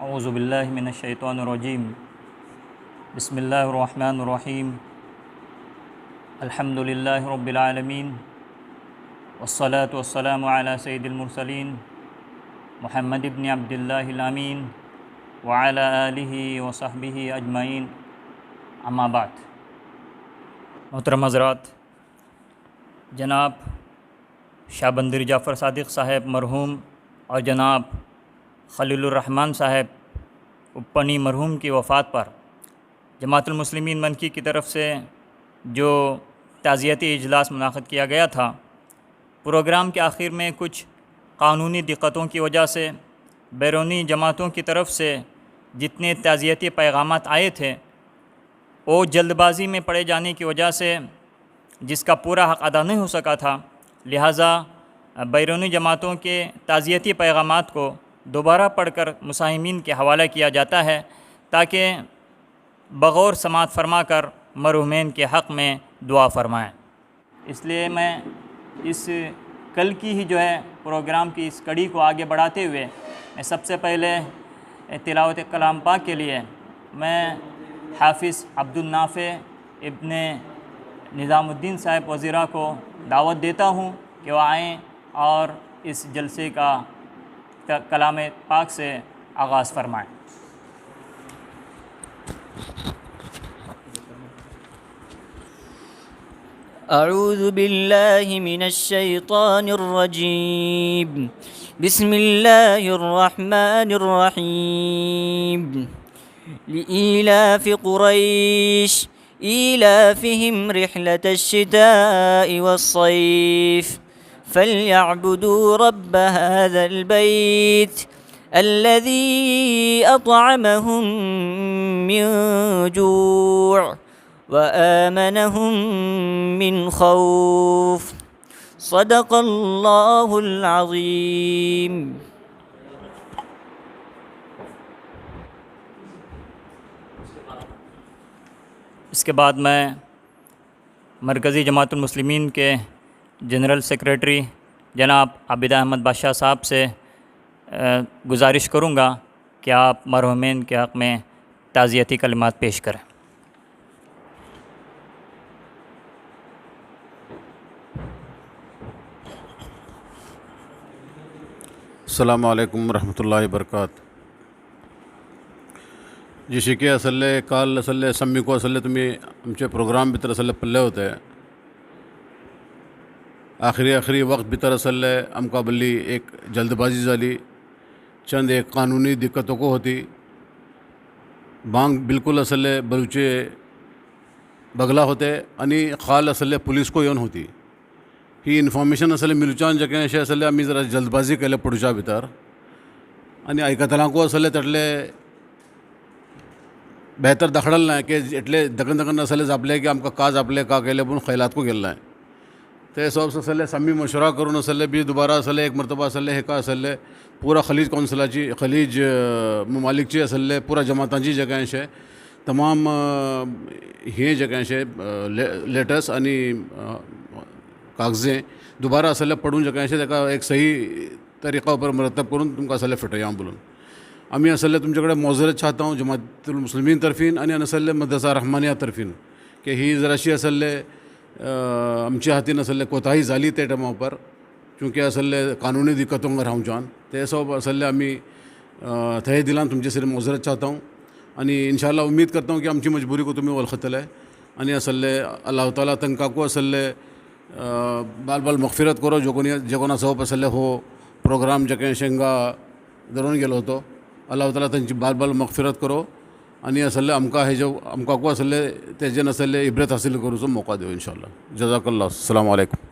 اعوذ باللہ من الشیطان الرجیم بسم اللہ الرحمن الرحیم الحمد للہ رب العالمین والصلاة والسلام علی سید المرسلین محمد ابن عبداللہ الامین وعلی آلہ وصحبہ اجمعین اما بعد۔ محترم حضرات، جناب شاہ بندر جعفر صادق صاحب مرحوم اور جناب خلیل الرحمن صاحب اپنی مرحوم کی وفات پر جماعت المسلمین منکی کی طرف سے جو تعزیتی اجلاس منعقد کیا گیا تھا، پروگرام کے آخر میں کچھ قانونی دقتوں کی وجہ سے بیرونی جماعتوں کی طرف سے جتنے تعزیتی پیغامات آئے تھے وہ جلد بازی میں پڑے جانے کی وجہ سے جس کا پورا حق ادا نہیں ہو سکا تھا، لہٰذا بیرونی جماعتوں کے تعزیتی پیغامات کو دوبارہ پڑھ کر مساہمین کے حوالہ کیا جاتا ہے تاکہ بغور سماعت فرما کر مرحومین کے حق میں دعا فرمائیں۔ اس لیے میں اس کل کی ہی پروگرام کی اس کڑی کو آگے بڑھاتے ہوئے میں سب سے پہلے تلاوت کلام پاک کے لیے میں حافظ عبد النافع ابن نظام الدین صاحب وزیرہ کو دعوت دیتا ہوں کہ وہ آئیں اور اس جلسے کا کلام پاک سے آغاز فرمائیں۔ اعوذ باللہ من الشیطان الرجیم بسم اللہ الرحمن الرحیم لإیلاف قریش ایلافہم رحلة الشتاء والصیف فليعبدوا رب هذا البيت الذي أطعمهم من جوع وآمنهم من خوف صدق الله العظيم۔ اس کے بعد میں مرکزی جماعت المسلمین کے جنرل سیکریٹری جناب عابد احمد بادشاہ صاحب سے گزارش کروں گا کہ آپ مرحومین کے حق میں تعزیتی کلمات پیش کریں۔ السلام علیکم ورحمۃ اللہ وبرکاتہ۔ جی شکیہ اسلے کال اسلے سمی کو اسلے تمہیں ہمچے پروگرام بھی طرح پلے ہوتے ہیں آخری وقت بھی طرح ہم کا بلی ایک جلد بازی زالی چند ایک قانونی دقتوں کو ہوتی بانگ بالکل اسلے بلوچے بگلا ہوتے انی خال اسلے پولیس کو یون ہوتی ہی انفارمیشن اسلے ملوچان جگہ شے اسلے امی ذرا جلد بازی کہلے پڑوچا بتار انی ایکتلاں کو اسلے تٹلے بہتر دکھڑل نہ کہ اٹلے دکن اسلے زابلے کہ ہم کا کاز اپلے کا کہلے بن خیلات کو گلنا ہے تو سب سے اسلے سمی مشورہ کروں اسلے بھی دوبارہ اسلے ایک مرتبہ اسلے ہے کا اسلے پورا خلیج کونسلا چی خلیج ممالک چی اسلے پورا جماعتاں چی جگہیں شے تمام ہی جگہیں شے لیٹس انی کاغذیں دوبارہ اسلے پڑھوں جگہیں شے دیکھا ایک صحیح طریقہ پر مرتب کروں تم کا اسلے فٹیاں بولوں امی اسلے تم جگڑے معذرت چاہتا ہوں جماعت المسلمین طرفین انی اسلے مدرسہ رحمانیہ طرفین کہ ہی ذرا شی اسلے ہمچی ہاتین اسلے کوتاہی زالی تے ٹماں پر چونکہ اسلے قانونی دقتوں گا رہوں جان تے سب اسلے امی تہہ دلان تم جیسے معذرت چاہتا ہوں انی انشاءاللہ امید کرتا ہوں کہ ہمچی مجبوری کو تمہیں والخطل ہے انی اسلے اللہ تعالیٰ تنکا کو اسلے بال مغفرت کرو جگونا سوپ اسلے ہو پروگرام جگہ شنگا درون گل ہو تو اللہ تعالیٰ تنچ بال مغفرت کرو انی اسلے امکا ہے جو امکا کو اسلے تیجن اسلے عبرت حاصل کرو سو موقع دو انشاءاللہ۔ جزاک اللہ، السلام علیکم۔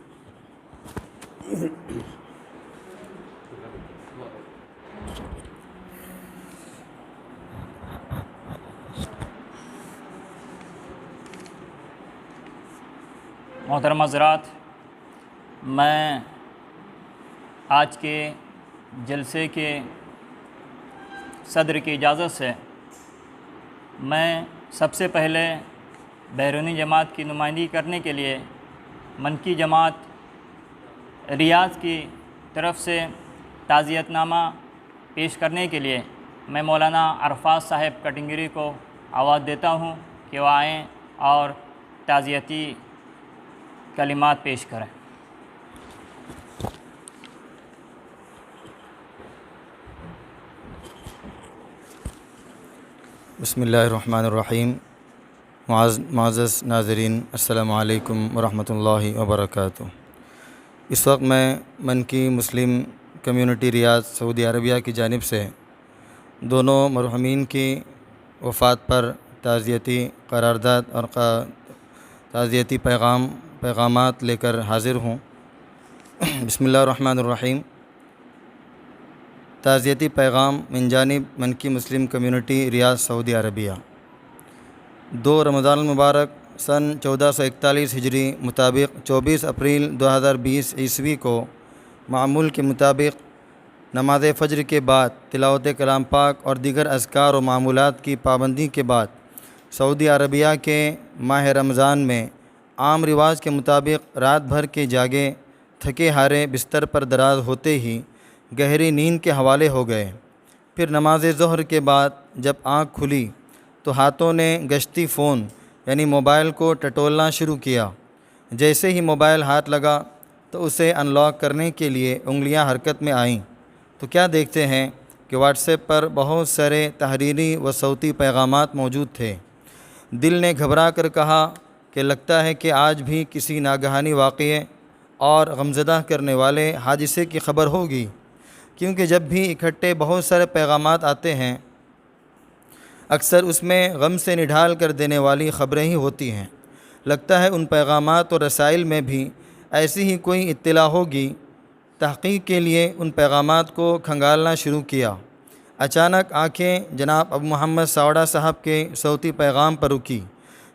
محترم حضرات، میں آج کے جلسے کے صدر کی اجازت سے میں سب سے پہلے بیرونی جماعت کی نمائندگی کرنے کے لیے منکی جماعت ریاض کی طرف سے تعزیت نامہ پیش کرنے کے لیے میں مولانا عرفات صاحب کٹنگری کو آواز دیتا ہوں کہ وہ آئیں اور تعزیتی کلمات پیش کریں۔ بسم اللہ الرحمن الرحیم۔ معزز ناظرین، السلام علیکم ورحمۃ اللہ وبرکاتہ۔ اس وقت میں منکی مسلم کمیونٹی ریاض سعودی عربیہ کی جانب سے دونوں مرحومین کی وفات پر تعزیتی قرارداد اور تعزیتی پیغامات لے کر حاضر ہوں۔ بسم اللہ الرحمن الرحیم۔ تعزیتی پیغام من جانب منکی مسلم کمیونٹی ریاض سعودی عربیہ۔ 2 رمضان المبارک سن 1441 ہجری مطابق 24 اپریل 2020 عیسوی کو معمول کے مطابق نماز فجر کے بعد تلاوت کلام پاک اور دیگر اذکار و معمولات کی پابندی کے بعد سعودی عربیہ کے ماہ رمضان میں عام رواج کے مطابق رات بھر کے جاگے تھکے ہارے بستر پر دراز ہوتے ہی گہری نیند کے حوالے ہو گئے۔ پھر نماز ظہر کے بعد جب آنکھ کھلی تو ہاتھوں نے گشتی فون یعنی موبائل کو ٹٹولنا شروع کیا۔ جیسے ہی موبائل ہاتھ لگا تو اسے ان لاک کرنے کے لیے انگلیاں حرکت میں آئیں تو کیا دیکھتے ہیں کہ واٹس ایپ پر بہت سارے تحریری و صوتی پیغامات موجود تھے۔ دل نے گھبرا کر کہا کہ لگتا ہے کہ آج بھی کسی ناگہانی واقعے اور غمزدہ کرنے والے حادثے کی خبر ہوگی، کیونکہ جب بھی اکٹھے بہت سارے پیغامات آتے ہیں اکثر اس میں غم سے نڈھال کر دینے والی خبریں ہی ہوتی ہیں۔ لگتا ہے ان پیغامات اور رسائل میں بھی ایسی ہی کوئی اطلاع ہوگی۔ تحقیق کے لیے ان پیغامات کو کھنگالنا شروع کیا۔ اچانک آنکھیں جناب ابو محمد ساوڑہ صاحب کے صوتی پیغام پر رکی۔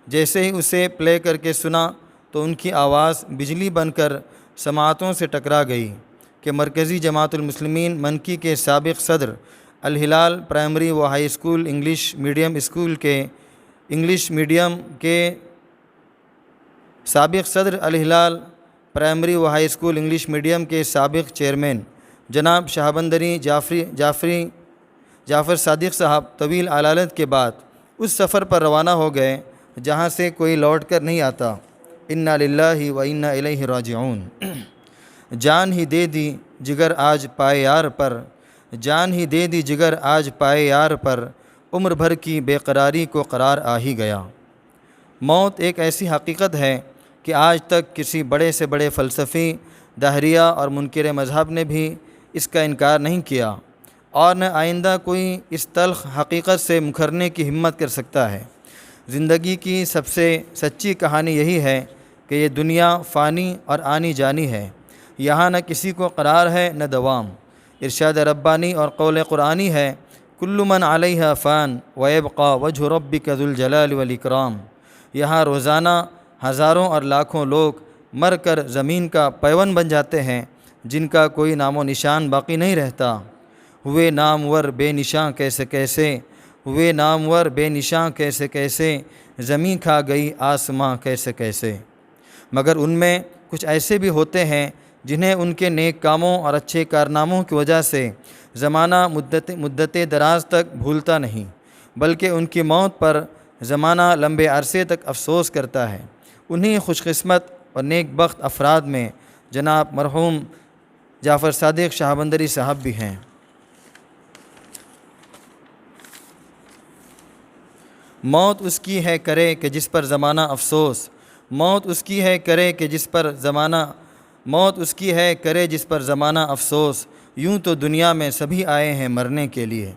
جیسے ہی اسے پلے کر کے سنا تو ان کی آواز بجلی بن کر سماعتوں سے ٹکرا گئی کہ مرکزی جماعت المسلمین منکی کے سابق صدر الہلال پرائمری و ہائی اسکول انگلش میڈیم کے سابق صدر الہلال پرائمری و ہائی اسکول انگلش میڈیم کے سابق چیئرمین جناب شہابندری جعفر صادق صاحب طویل علالت کے بعد اس سفر پر روانہ ہو گئے جہاں سے کوئی لوٹ کر نہیں آتا۔ انا للہ و انا الیہ راجعون۔ جان ہی دے دی جگر آج پائے یار پر، جان ہی دے دی جگر آج پائے یار پر، عمر بھر کی بے قراری کو قرار آ ہی گیا۔ موت ایک ایسی حقیقت ہے کہ آج تک کسی بڑے سے بڑے فلسفی، دہریہ اور منکر مذہب نے بھی اس کا انکار نہیں کیا، اور نہ آئندہ کوئی اس تلخ حقیقت سے مکرنے کی ہمت کر سکتا ہے۔ زندگی کی سب سے سچی کہانی یہی ہے کہ یہ دنیا فانی اور آنی جانی ہے، یہاں نہ کسی کو قرار ہے نہ دوام۔ ارشاد ربانی اور قول قرآنی ہے، کل من علیہا فان ویبقى وجہ ربک ذو الجلال والاکرام۔ یہاں روزانہ ہزاروں اور لاکھوں لوگ مر کر زمین کا پیون بن جاتے ہیں جن کا کوئی نام و نشان باقی نہیں رہتا۔ ہوئے نامور بے نشاں کیسے کیسے، ہوئے نامور بے نشاں کیسے کیسے، زمین کھا گئی آسماں کیسے کیسے۔ مگر ان میں کچھ ایسے بھی ہوتے ہیں جنہیں ان کے نیک کاموں اور اچھے کارناموں کی وجہ سے زمانہ مدت دراز تک بھولتا نہیں، بلکہ ان کی موت پر زمانہ لمبے عرصے تک افسوس کرتا ہے۔ انہی خوش قسمت اور نیک بخت افراد میں جناب مرحوم جعفر صادق شہابندری صاحب بھی ہیں۔ موت اس کی ہے کرے کہ جس پر زمانہ افسوس، موت اس کی ہے کرے کہ جس پر زمانہ، موت اس کی ہے کرے جس پر زمانہ افسوس، یوں تو دنیا میں سبھی آئے ہیں مرنے کے لیے۔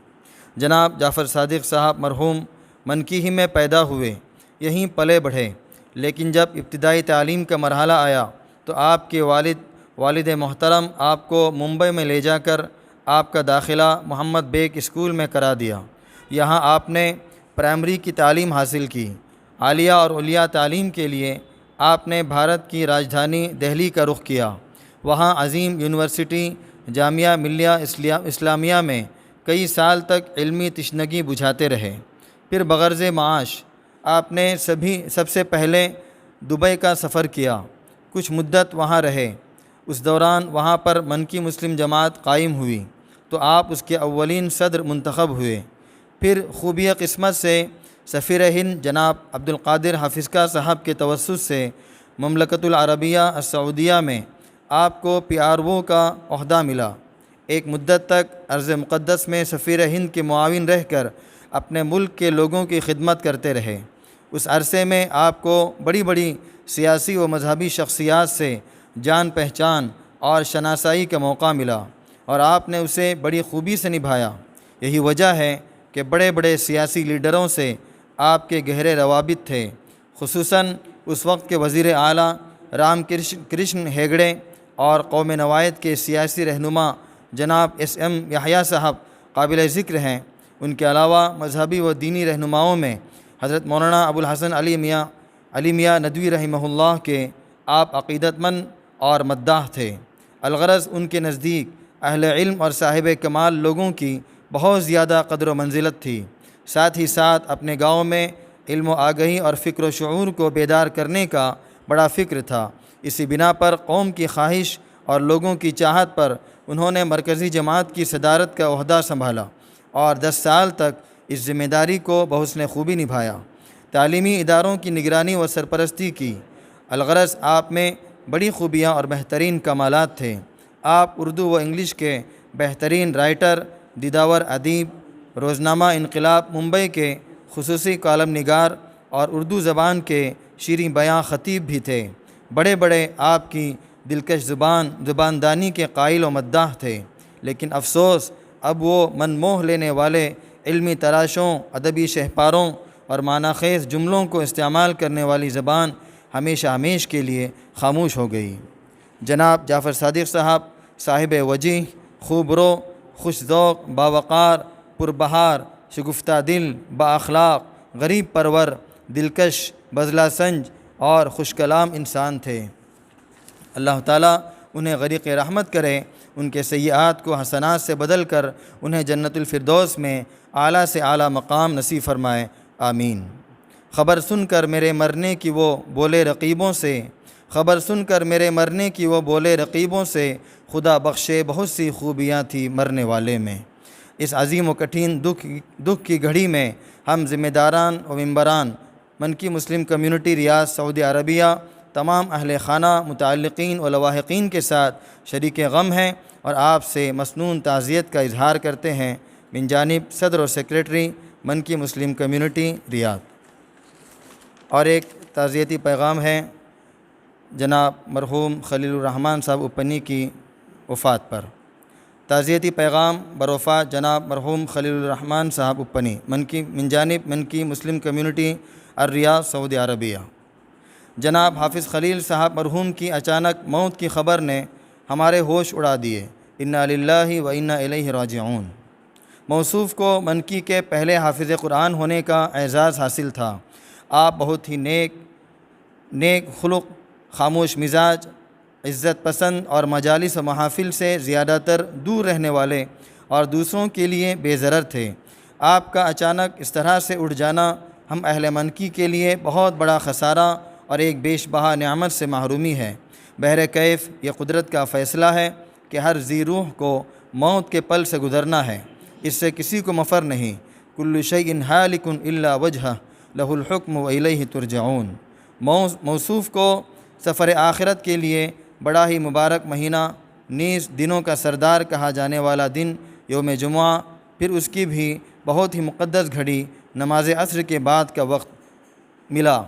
جناب جعفر صادق صاحب مرحوم منکی ہی میں پیدا ہوئے، یہیں پلے بڑھے، لیکن جب ابتدائی تعلیم کا مرحلہ آیا تو آپ کے والد محترم آپ کو ممبئی میں لے جا کر آپ کا داخلہ محمد بیگ اسکول میں کرا دیا۔ یہاں آپ نے پرائمری کی تعلیم حاصل کی۔ عالیہ اور علیہ تعلیم کے لیے آپ نے بھارت کی راجدھانی دہلی کا رخ کیا۔ وہاں عظیم یونیورسٹی جامعہ ملیہ اسلامیہ میں کئی سال تک علمی تشنگی بجھاتے رہے۔ پھر بغرض معاش آپ نے سب سے پہلے دبئی کا سفر کیا، کچھ مدت وہاں رہے۔ اس دوران وہاں پر منکی مسلم جماعت قائم ہوئی تو تو آپ اس کے اولین صدر منتخب ہوئے۔ پھر خوبی قسمت سے سفیر ہند جناب عبدالقادر حافظکا صاحب کے توسط سے مملکت العربیہ السعودیہ میں آپ کو PRO کا عہدہ ملا۔ ایک مدت تک ارض مقدس میں سفیر ہند کے معاون رہ کر اپنے ملک کے لوگوں کی خدمت کرتے رہے۔ اس عرصے میں آپ کو بڑی بڑی سیاسی و مذہبی شخصیات سے جان پہچان اور شناسائی کا موقع ملا اور آپ نے اسے بڑی خوبی سے نبھایا۔ یہی وجہ ہے کہ بڑے بڑے سیاسی لیڈروں سے آپ کے گہرے روابط تھے، خصوصاً اس وقت کے وزیر اعلیٰ رام کرشن ہیگڑے اور قوم نوائد کے سیاسی رہنما جناب SM یحییٰ صاحب قابل ذکر ہیں۔ ان کے علاوہ مذہبی و دینی رہنماؤں میں حضرت مولانا ابوالحسن علی میاں ندوی رحمہ اللہ کے آپ عقیدت مند اور مداح تھے۔ الغرض ان کے نزدیک اہل علم اور صاحب کمال لوگوں کی بہت زیادہ قدر و منزلت تھی۔ ساتھ ہی ساتھ اپنے گاؤں میں علم و آگہی اور فکر و شعور کو بیدار کرنے کا بڑا فکر تھا۔ اسی بنا پر قوم کی خواہش اور لوگوں کی چاہت پر انہوں نے مرکزی جماعت کی صدارت کا عہدہ سنبھالا اور 10 سال تک اس ذمہ داری کو بحسن خوبی نبھایا۔ تعلیمی اداروں کی نگرانی و سرپرستی کی۔ الغرض آپ میں بڑی خوبیاں اور بہترین کمالات تھے۔ آپ اردو و انگلش کے بہترین رائٹر، دیداور ادیب، روزنامہ انقلاب ممبئی کے خصوصی کالم نگار اور اردو زبان کے شیریں بیاں خطیب بھی تھے۔ بڑے بڑے آپ کی دلکش زباندانی کے قائل و مداح تھے، لیکن افسوس اب وہ من موہ لینے والے علمی تراشوں، ادبی شہپاروں اور معنی خیز جملوں کو استعمال کرنے والی زبان ہمیشہ ہمیش کے لیے خاموش ہو گئی۔ جناب جعفر صادق صاحب وجیح، خوب رو، خوش ذوق، باوقار، پربہار، شگفتہ دل، با اخلاق، غریب پرور، دلکش، بزلہ سنج اور خوش کلام انسان تھے۔ اللہ تعالیٰ انہیں غریق رحمت کرے، ان کے سیئات کو حسنات سے بدل کر انہیں جنت الفردوس میں اعلیٰ سے اعلیٰ مقام نصیب فرمائے، آمین۔ خبر سن کر میرے مرنے کی وہ بولے رقیبوں سے، خبر سن کر میرے مرنے کی وہ بولے رقیبوں سے، خدا بخشے بہت سی خوبیاں تھی مرنے والے میں۔ اس عظیم و کٹھن دکھ کی گھڑی میں ہم ذمہ داران و ممبران منکی مسلم کمیونٹی ریاض سعودی عربیہ تمام اہل خانہ، متعلقین و لواحقین کے ساتھ شریک غم ہیں اور آپ سے مسنون تعزیت کا اظہار کرتے ہیں من جانب صدر و سیکریٹری منکی مسلم کمیونٹی ریاض۔ اور ایک تعزیتی پیغام ہے جناب مرحوم خلیل الرحمن صاحب اپنی کی وفات پر۔ تعزیتی پیغام بروفات جناب مرحوم خلیل الرحمن صاحب اپنی من جانب منکی مسلم کمیونٹی الریاض سعودی عربیہ۔ جناب حافظ خلیل صاحب مرحوم کی اچانک موت کی خبر نے ہمارے ہوش اڑا دیے، انا للہ و انا الیہ راجعون۔ موصوف کو منکی کے پہلے حافظ قرآن ہونے کا اعزاز حاصل تھا۔ آپ بہت ہی نیک خلق، خاموش مزاج، عزت پسند اور مجالس و محافل سے زیادہ تر دور رہنے والے اور دوسروں کے لیے بے ضرر تھے۔ آپ کا اچانک اس طرح سے اٹھ جانا ہم اہل منکی کے لیے بہت بڑا خسارہ اور ایک بیش بہا نعمت سے محرومی ہے۔ بہر کیف یہ قدرت کا فیصلہ ہے کہ ہر ذی روح کو موت کے پل سے گزرنا ہے، اس سے کسی کو مفر نہیں۔ کل شیء ہالک الا وجہہ لہ الحکم و الیہ ترجعون۔ موصوف کو سفر آخرت کے لیے بڑا ہی مبارک مہینہ، نیز دنوں کا سردار کہا جانے والا دن یوم جمعہ، پھر اس کی بھی بہت ہی مقدس گھڑی نماز عصر کے بعد کا وقت ملا،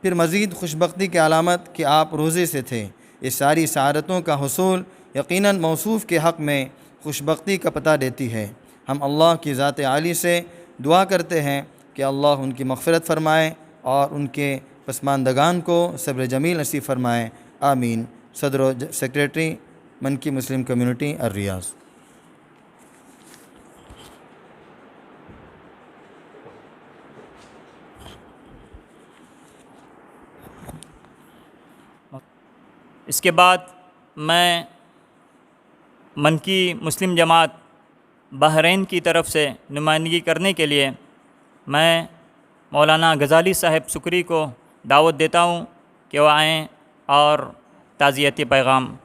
پھر مزید خوشبختی کی علامت کہ آپ روزے سے تھے۔ اس ساری سعادتوں کا حصول یقیناً موصوف کے حق میں خوشبختی کا پتہ دیتی ہے۔ ہم اللہ کی ذات عالی سے دعا کرتے ہیں کہ اللہ ان کی مغفرت فرمائے اور ان کے پسماندگان کو صبر جمیل نصیب فرمائے، آمین۔ صدر و سیکریٹری منکی مسلم کمیونٹی الریاض۔ اس کے بعد میں منکی مسلم جماعت بحرین کی طرف سے نمائندگی کرنے کے لیے میں مولانا غزالی صاحب سکری کو دعوت دیتا ہوں کہ وہ آئیں اور تعزیتی پیغام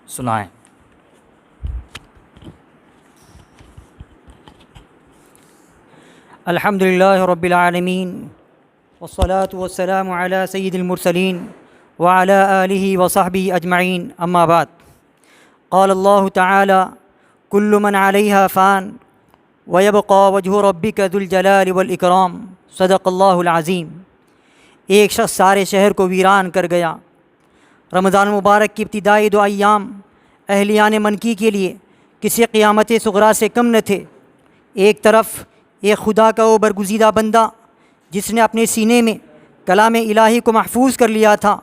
سنائیں۔ الحمد للہ رب العالمین والصلاة والسلام علی سید المرسلین وعلی آلہ وصحبہ اجمعین، اما بعد۔ قال اللہ تعالی کل من علیہا فان ویبقى وجہ ربک ذو الجلال والاکرام، صدق اللہ العظیم۔ ایک شخص سارے شہر کو ویران کر گیا۔ رمضان مبارک کی ابتدائی 2 ایام اہلیان منکی کے لیے کسی قیامت صغریٰ سے کم نہ تھے۔ ایک طرف ایک خدا کا وہ برگزیدہ بندہ جس نے اپنے سینے میں کلام الہی کو محفوظ کر لیا تھا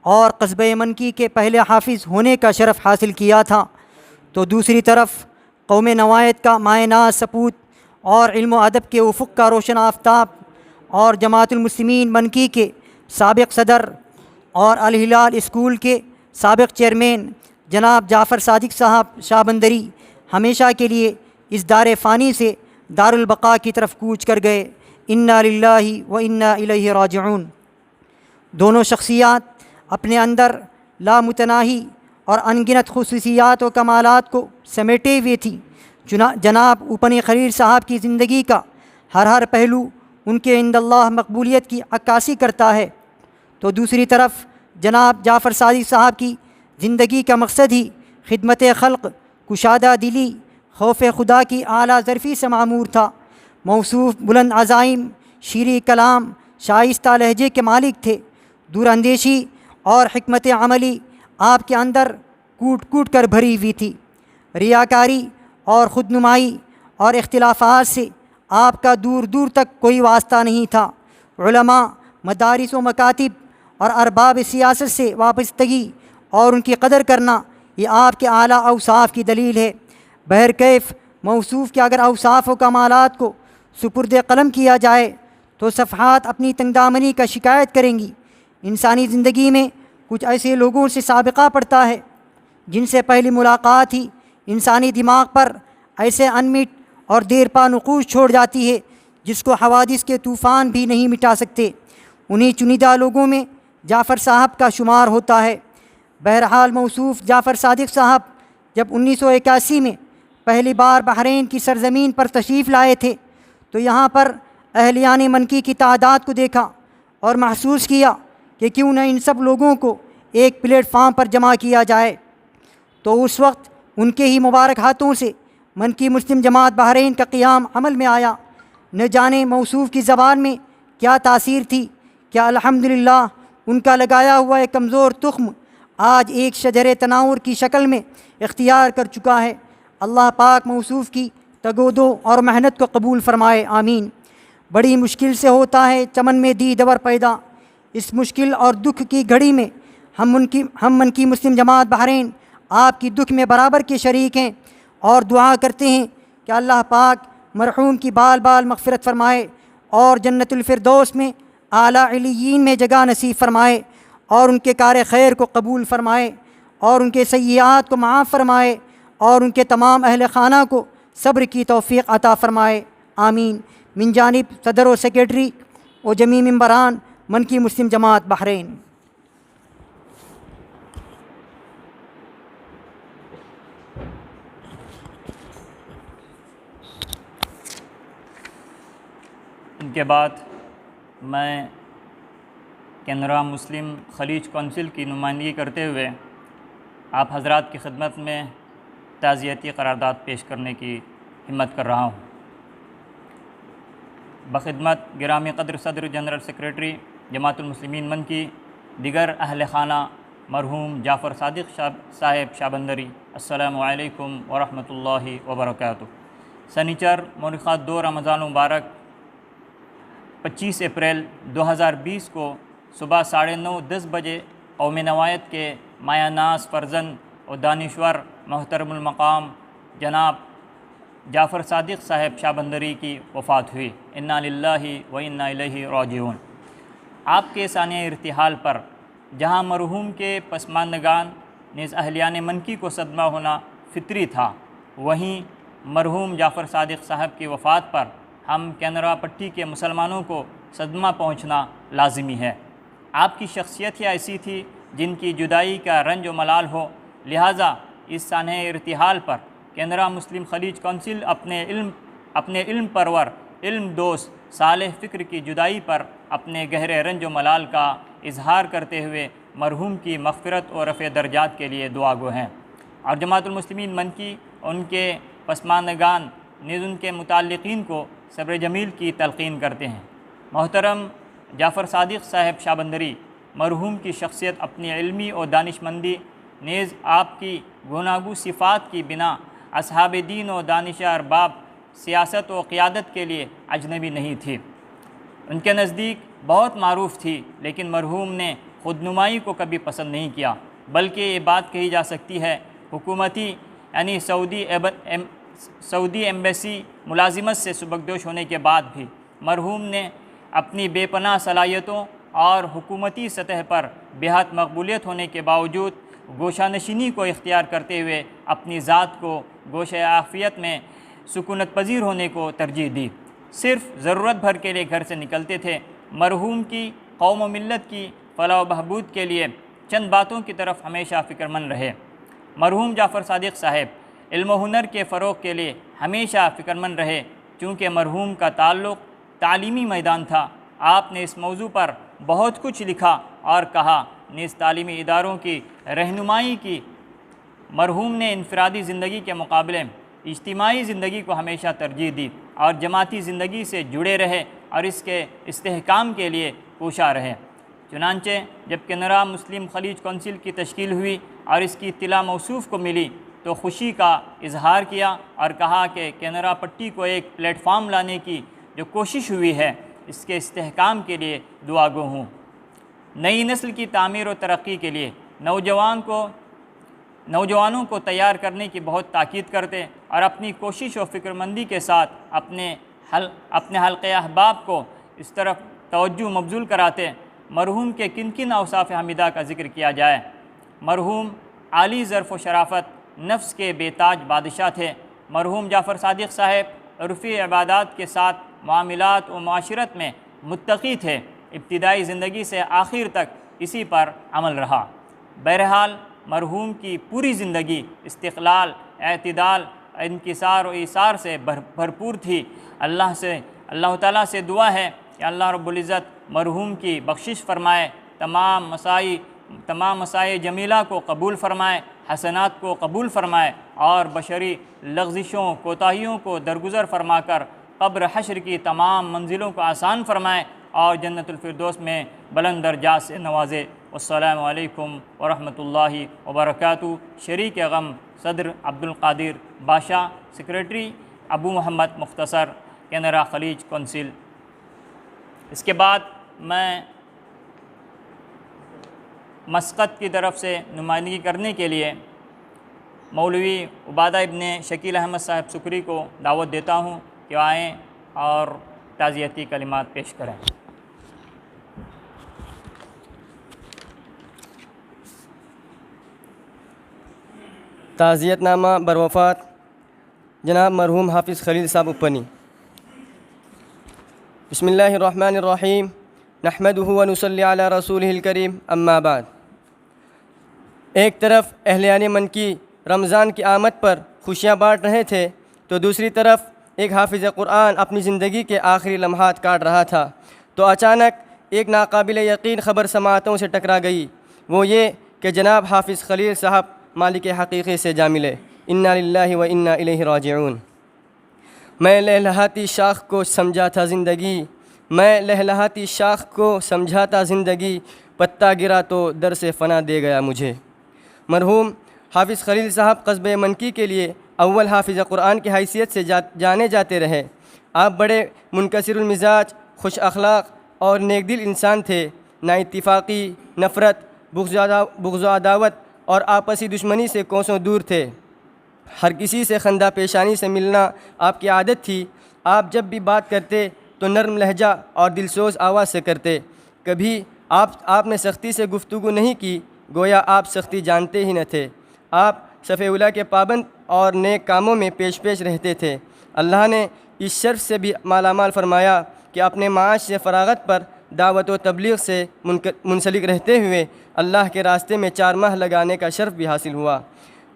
اور قصبہ منکی کے پہلے حافظ ہونے کا شرف حاصل کیا تھا، تو دوسری طرف قوم نوایت کا مائع ناز سپوت اور علم و ادب کے افق کا روشن آفتاب اور جماعت المسلمین منکی کے سابق صدر اور الہلال اسکول کے سابق چیئرمین جناب جعفر صادق صاحب شاہ بندری ہمیشہ کے لیے اس دار فانی سے دار البقاء کی طرف کوچ کر گئے۔ انا للہ و انا الیہ راجعون۔ دونوں شخصیات اپنے اندر لامتناہی اور انگنت خصوصیات و کمالات کو سمیٹے ہوئے تھیں۔ جناب اوپنی خلیل صاحب کی زندگی کا ہر پہلو ان کے عند اللہ مقبولیت کی عکاسی کرتا ہے، تو دوسری طرف جناب جعفر صادق صاحب کی زندگی کا مقصد ہی خدمت خلق، کشادہ دلی، خوف خدا کی اعلیٰ ظرفی سے معمور تھا۔ موصوف بلند عزائم، شیریں کلام، شائستہ لہجے کے مالک تھے۔ دور اندیشی اور حکمت عملی آپ کے اندر کوٹ کوٹ کر بھری ہوئی تھی۔ ریاکاری اور خود نمائی اور اختلافات سے آپ کا دور دور تک کوئی واسطہ نہیں تھا۔ علماء، مدارس و مکاتب اور ارباب سیاست سے وابستگی اور ان کی قدر کرنا یہ آپ کے اعلیٰ اوصاف کی دلیل ہے۔ بہرکیف موصوف کے اگر اوصاف و کمالات کو سپرد قلم کیا جائے تو صفحات اپنی تنگ دامنی کا شکایت کریں گی۔ انسانی زندگی میں کچھ ایسے لوگوں سے سابقہ پڑتا ہے جن سے پہلی ملاقات ہی انسانی دماغ پر ایسے انمٹ اور دیر پا نقوش چھوڑ جاتی ہے جس کو حوادث کے طوفان بھی نہیں مٹا سکتے۔ انہی چنیدہ لوگوں میں جعفر صاحب کا شمار ہوتا ہے۔ بہرحال موصوف جعفر صادق صاحب جب 1981 میں پہلی بار بحرین کی سرزمین پر تشریف لائے تھے تو یہاں پر اہلیان منکی کی تعداد کو دیکھا اور محسوس کیا کہ کیوں نہ ان سب لوگوں کو ایک پلیٹ فارم پر جمع کیا جائے۔ تو اس وقت ان کے ہی مبارک ہاتھوں سے منکی مسلم جماعت بحرین کا قیام عمل میں آیا۔ نہ جانے موصوف کی زبان میں کیا تاثیر تھی، کیا الحمدللہ ان کا لگایا ہوا ایک کمزور تخم آج ایک شجر تناور کی شکل میں اختیار کر چکا ہے۔ اللہ پاک موصوف کی تگودو اور محنت کو قبول فرمائے، آمین۔ بڑی مشکل سے ہوتا ہے چمن میں دی دور پیدا۔ اس مشکل اور دکھ کی گھڑی میں ہم منکی مسلم جماعت بحرین آپ کی دکھ میں برابر کے شریک ہیں اور دعا کرتے ہیں کہ اللہ پاک مرحوم کی بال بال مغفرت فرمائے اور جنت الفردوس میں اعلیٰ علیین میں جگہ نصیب فرمائے اور ان کے کار خیر کو قبول فرمائے اور ان کے سیئات کو معاف فرمائے اور ان کے تمام اہل خانہ کو صبر کی توفیق عطا فرمائے، آمین۔ من جانب صدر و سیکریٹری و جمیع ممبران منکی مسلم جماعت بحرین۔ ان کے بعد میں کینرا مسلم خلیج کونسل کی نمائندگی کرتے ہوئے آپ حضرات کی خدمت میں تعزیتی قرارداد پیش کرنے کی ہمت کر رہا ہوں۔ بخدمت گرامی قدر صدر جنرل سیکریٹری جماعت المسلمین منکی، دیگر اہل خانہ مرحوم جعفر صادق صاحب شاہ بندری، السلام علیکم ورحمۃ اللہ وبرکاتہ۔ سنیچر مورخہ 2 رمضان مبارک 25 اپریل 2020 کو صبح 9:30 بجے قوم نوایت کے مایہ ناز فرزند اور دانشور محترم المقام جناب جعفر صادق صاحب شاہ بندری کی وفات ہوئی۔ انا للہ و انا الیہ راجعون۔ آپ کے ثانیہ ارتحال پر جہاں مرحوم کے پسماندگان نیز اہلیان منکی کو صدمہ ہونا فطری تھا، وہیں مرحوم جعفر صادق صاحب کی وفات پر ہم کینرا پٹی کے مسلمانوں کو صدمہ پہنچنا لازمی ہے۔ آپ کی شخصیت ہی ایسی تھی جن کی جدائی کا رنج و ملال ہو، لہٰذا اس سانحہ ارتحال پر کینرا مسلم خلیج کونسل اپنے علم پرور علم دوست صالح فکر کی جدائی پر اپنے گہرے رنج و ملال کا اظہار کرتے ہوئے مرحوم کی مغفرت اور رفع درجات کے لیے دعا گو ہیں۔ اور جماعت المسلمین منکی ان کے پسماندگان نیز ان کے متعلقین کو صبر جمیل کی تلقین کرتے ہیں۔ محترم جعفر صادق صاحب شابندری مرحوم کی شخصیت اپنی علمی اور دانشمندی نیز آپ کی گوناگو صفات کی بنا اصحاب دین و دانشہ ارباب سیاست و قیادت کے لیے اجنبی نہیں تھی۔ ان کے نزدیک بہت معروف تھی، لیکن مرحوم نے خود نمائی کو کبھی پسند نہیں کیا، بلکہ یہ بات کہی جا سکتی ہے حکومتی یعنی سعودی ایمبیسی ملازمت سے سبکدوش ہونے کے بعد بھی مرحوم نے اپنی بے پناہ صلاحیتوں اور حکومتی سطح پر بے حد مقبولیت ہونے کے باوجود گوشہ نشینی کو اختیار کرتے ہوئے اپنی ذات کو گوشہ عافیت میں سکونت پذیر ہونے کو ترجیح دی۔ صرف ضرورت بھر کے لیے گھر سے نکلتے تھے۔ مرحوم کی قوم و ملت کی فلاح و بہبود کے لیے چند باتوں کی طرف ہمیشہ فکر مند رہے۔ مرحوم جعفر صادق صاحب علم و ہنر کے فروغ کے لیے ہمیشہ فکر مند رہے۔ چونکہ مرحوم کا تعلق تعلیمی میدان تھا، آپ نے اس موضوع پر بہت کچھ لکھا اور کہا، نیز تعلیمی اداروں کی رہنمائی کی۔ مرحوم نے انفرادی زندگی کے مقابلے اجتماعی زندگی کو ہمیشہ ترجیح دی اور جماعتی زندگی سے جڑے رہے اور اس کے استحکام کے لیے کوشاں رہے۔ چنانچہ جب کینرا مسلم خلیج کونسل کی تشکیل ہوئی اور اس کی اطلاع موصوف کو ملی تو خوشی کا اظہار کیا اور کہا کہ کینرا پٹی کو ایک پلیٹ فارم لانے کی جو کوشش ہوئی ہے اس کے استحکام کے لیے دعا گو ہوں۔ نئی نسل کی تعمیر و ترقی کے لیے نوجوانوں کو تیار کرنے کی بہت تاکید کرتے اور اپنی کوشش و فکرمندی کے ساتھ اپنے حلقہ احباب کو اس طرف توجہ مبذول کراتے۔ مرحوم کے کن کن اوصاف حمیدہ کا ذکر کیا جائے۔ مرحوم عالی ظرف و شرافت نفس کے بے تاج بادشاہ تھے۔ مرحوم جعفر صادق صاحب عرفی عبادات کے ساتھ معاملات و معاشرت میں متقی تھے۔ ابتدائی زندگی سے آخر تک اسی پر عمل رہا۔ بہرحال مرحوم کی پوری زندگی استقلال، اعتدال، انکسار و ایثار سے بھرپور تھی۔ اللہ تعالیٰ سے دعا ہے کہ اللہ رب العزت مرحوم کی بخشش فرمائے، تمام مسائے جمیلہ کو قبول فرمائے، حسنات کو قبول فرمائے اور بشری لغزشوں کوتاہیوں کو درگزر فرما کر قبر حشر کی تمام منزلوں کو آسان فرمائے اور جنت الفردوس میں بلند درجات سے نوازے۔ السلام علیکم ورحمۃ اللہ وبرکاتہ۔ شریک غم صدر عبد القادر باشا، سیکریٹری ابو محمد مختصر، کینرا خلیج کونسل۔ اس کے بعد میں مسقط کی طرف سے نمائندگی کرنے کے لیے مولوی عبادہ ابن شکیل احمد صاحب سکری کو دعوت دیتا ہوں کہ آئیں اور تعزیتی کلمات پیش کریں۔ تعزیت نامہ بروفات جناب مرحوم حافظ خلیل صاحب اپنی۔ بسم اللہ الرحمن الرحیم، نحمدہ ونصلی علی رسولہ الکریم، اما بعد۔ ایک طرف اہلیان منکی رمضان کی آمد پر خوشیاں بانٹ رہے تھے تو دوسری طرف ایک حافظ قرآن اپنی زندگی کے آخری لمحات کاٹ رہا تھا تو اچانک ایک ناقابل یقین خبر سماعتوں سے ٹکرا گئی، وہ یہ کہ جناب حافظ خلیل صاحب مالک حقیقی سے جا ملے۔ انا للہ و انا الیہ راجعون۔ میں لہلہاتی شاخ کو سمجھا تھا زندگی، میں لہلہاتی شاخ کو سمجھا تھا زندگی، پتا گرا تو در سے فنا دے گیا مجھے۔ مرحوم حافظ خلیل صاحب قصبہ منکی کے لیے اول حافظ قرآن کی حیثیت سے جانے جاتے رہے۔ آپ بڑے منکسر المزاج، خوش اخلاق اور نیک دل انسان تھے۔ نہ اتفاقی، نفرت، بغض و عداوت اور آپسی دشمنی سے کوسوں دور تھے۔ ہر کسی سے خندہ پیشانی سے ملنا آپ کی عادت تھی۔ آپ جب بھی بات کرتے تو نرم لہجہ اور دلسوز آواز سے کرتے۔ کبھی آپ نے سختی سے گفتگو نہیں کی، گویا آپ سختی جانتے ہی نہ تھے۔ آپ صف اولیٰ کے پابند اور نیک کاموں میں پیش رہتے تھے۔ اللہ نے اس شرف سے بھی مالا مال فرمایا کہ اپنے معاش سے فراغت پر دعوت و تبلیغ سے منسلک رہتے ہوئے اللہ کے راستے میں 4 ماہ لگانے کا شرف بھی حاصل ہوا۔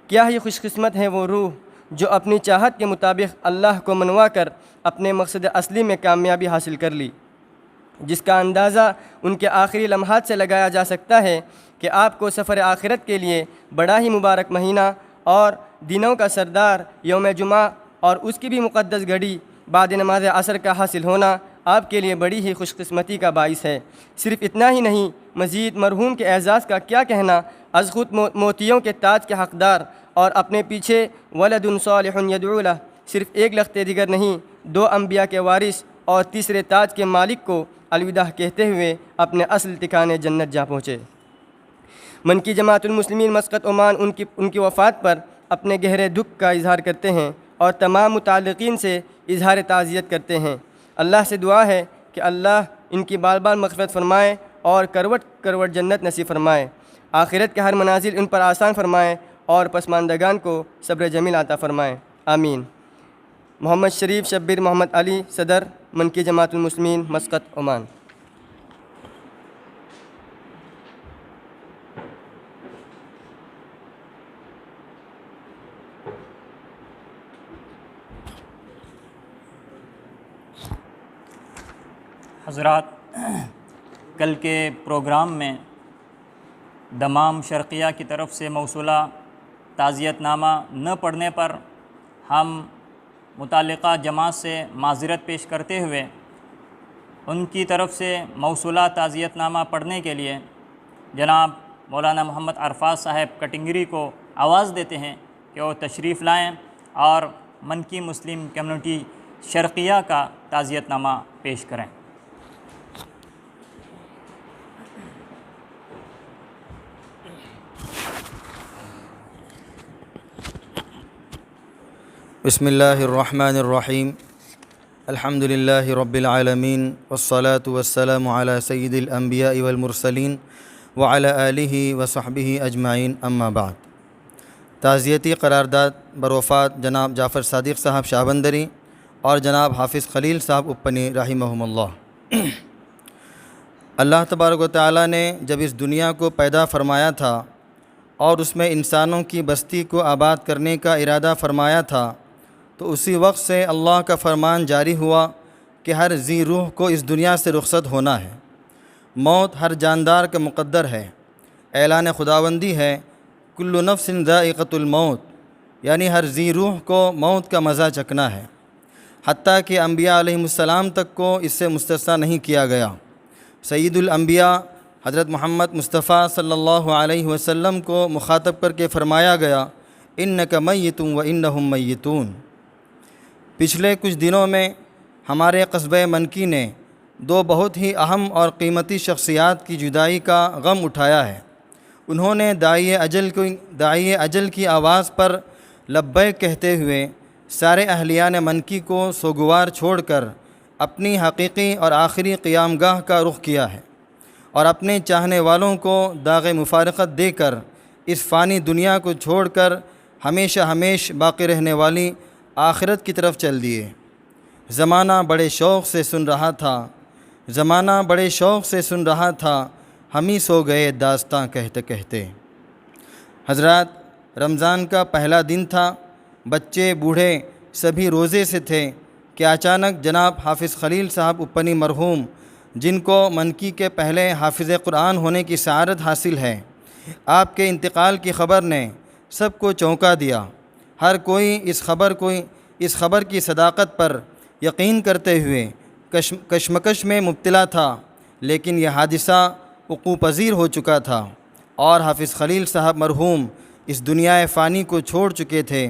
کیا ہی خوش قسمت ہے وہ روح جو اپنی چاہت کے مطابق اللہ کو منوا کر اپنے مقصد اصلی میں کامیابی حاصل کر لی، جس کا اندازہ ان کے آخری لمحات سے لگایا جا سکتا ہے کہ آپ کو سفر آخرت کے لیے بڑا ہی مبارک مہینہ اور دنوں کا سردار یوم جمعہ اور اس کی بھی مقدس گھڑی بعد نماز عصر کا حاصل ہونا آپ کے لیے بڑی ہی خوش قسمتی کا باعث ہے۔ صرف اتنا ہی نہیں، مزید مرحوم کے اعزاز کا کیا کہنا، از خود موتیوں کے تاج کے حقدار اور اپنے پیچھے ولد صالح یدعو لہ، صرف ایک لخت دیگر نہیں، 2 انبیاء کے وارث اور تیسرے تاج کے مالک کو الوداع کہتے ہوئے اپنے اصل ٹھکانے جنت جا پہنچے۔ منکی جماعت المسلمین مسقط عمان ان کی وفات پر اپنے گہرے دکھ کا اظہار کرتے ہیں اور تمام متعلقین سے اظہار تعزیت کرتے ہیں۔ اللہ سے دعا ہے کہ اللہ ان کی بار بار مغفرت فرمائے اور کروٹ کروٹ جنت نصیب فرمائے، آخرت کے ہر منازل ان پر آسان فرمائے اور پسماندگان کو صبر جمیل عطا فرمائے، آمین۔ محمد شریف شبیر محمد علی، صدر منکی جماعت المسلمین مسقط عمان۔ حضرات، کل کے پروگرام میں دمام شرقیہ کی طرف سے موصولہ تعزیت نامہ نہ پڑھنے پر ہم متعلقہ جماعت سے معذرت پیش کرتے ہوئے ان کی طرف سے موصولہ تعزیت نامہ پڑھنے کے لیے جناب مولانا محمد عرفات صاحب کٹنگری کو آواز دیتے ہیں کہ وہ تشریف لائیں اور منکی مسلم کمیونٹی شرقیہ کا تعزیت نامہ پیش کریں۔ بسم اللہ الرحمن الرحیم، الحمد للہ رب العالمین والصلاة والسلام علی سید الانبیاء والمرسلین وعلی آلہ وصحبہ اجمعین، اما بعد۔ تعزیتی قرارداد بروفات جناب جعفر صادق صاحب شاہبندری اور جناب حافظ خلیل صاحب اپنی رحمہم اللہ۔ اللہ تبارک و تعالیٰ نے جب اس دنیا کو پیدا فرمایا تھا اور اس میں انسانوں کی بستی کو آباد کرنے کا ارادہ فرمایا تھا، تو اسی وقت سے اللہ کا فرمان جاری ہوا کہ ہر ذی روح کو اس دنیا سے رخصت ہونا ہے۔ موت ہر جاندار کا مقدر ہے۔ اعلان خداوندی ہے، کل نفس ذائقۃ الموت، یعنی ہر ذی روح کو موت کا مزہ چکھنا ہے، حتیٰ کہ انبیاء علیہم السلام تک کو اس سے مستثنیٰ نہیں کیا گیا۔ سید الانبیاء حضرت محمد مصطفیٰ صلی اللہ علیہ وسلم کو مخاطب کر کے فرمایا گیا، انک میت وانہم میتون۔ پچھلے کچھ دنوں میں ہمارے قصبہ منکی نے 2 بہت ہی اہم اور قیمتی شخصیات کی جدائی کا غم اٹھایا ہے۔ انہوں نے داعی اجل کی آواز پر لبیک کہتے ہوئے سارے اہلیان منکی کو سوگوار چھوڑ کر اپنی حقیقی اور آخری قیام گاہ کا رخ کیا ہے، اور اپنے چاہنے والوں کو داغ مفارقت دے کر اس فانی دنیا کو چھوڑ کر ہمیشہ ہمیش باقی رہنے والی آخرت کی طرف چل دیے۔ زمانہ بڑے شوق سے سن رہا تھا، ہم ہی سو گئے داستاں کہتے کہتے۔ حضرات، رمضان کا پہلا دن تھا، بچے بوڑھے سبھی روزے سے تھے کہ اچانک جناب حافظ خلیل صاحب اپنی مرحوم، جن کو منکی کے پہلے حافظ قرآن ہونے کی سعادت حاصل ہے، آپ کے انتقال کی خبر نے سب کو چونکا دیا۔ ہر کوئی اس خبر کی صداقت پر یقین کرتے ہوئے کشمکش میں مبتلا تھا، لیکن یہ حادثہ وقوع پذیر ہو چکا تھا اور حافظ خلیل صاحب مرحوم اس دنیا فانی کو چھوڑ چکے تھے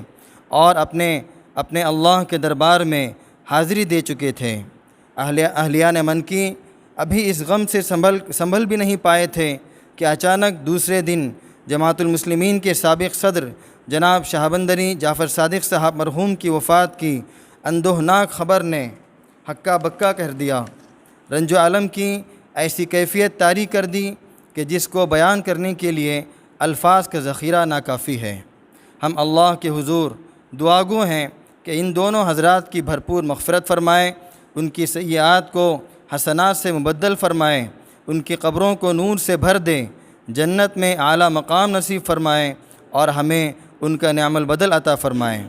اور اپنے اللہ کے دربار میں حاضری دے چکے تھے۔ اہلیان منکی ابھی اس غم سے سنبھل بھی نہیں پائے تھے کہ اچانک دوسرے دن جماعت المسلمین کے سابق صدر جناب شاہبندری جعفر صادق صاحب مرحوم کی وفات کی اندوہناک خبر نے ہکا بکا کر دیا، رنج و علم کی ایسی کیفیت طاری کر دی کہ جس کو بیان کرنے کے لیے الفاظ کا ذخیرہ ناکافی ہے۔ ہم اللہ کے حضور دعا گو ہیں کہ ان دونوں حضرات کی بھرپور مغفرت فرمائے، ان کی سیئات کو حسنات سے مبدل فرمائے، ان کی قبروں کو نور سے بھر دے، جنت میں اعلیٰ مقام نصیب فرمائے اور ہمیں ان کا نعم البدل عطا فرمائیں۔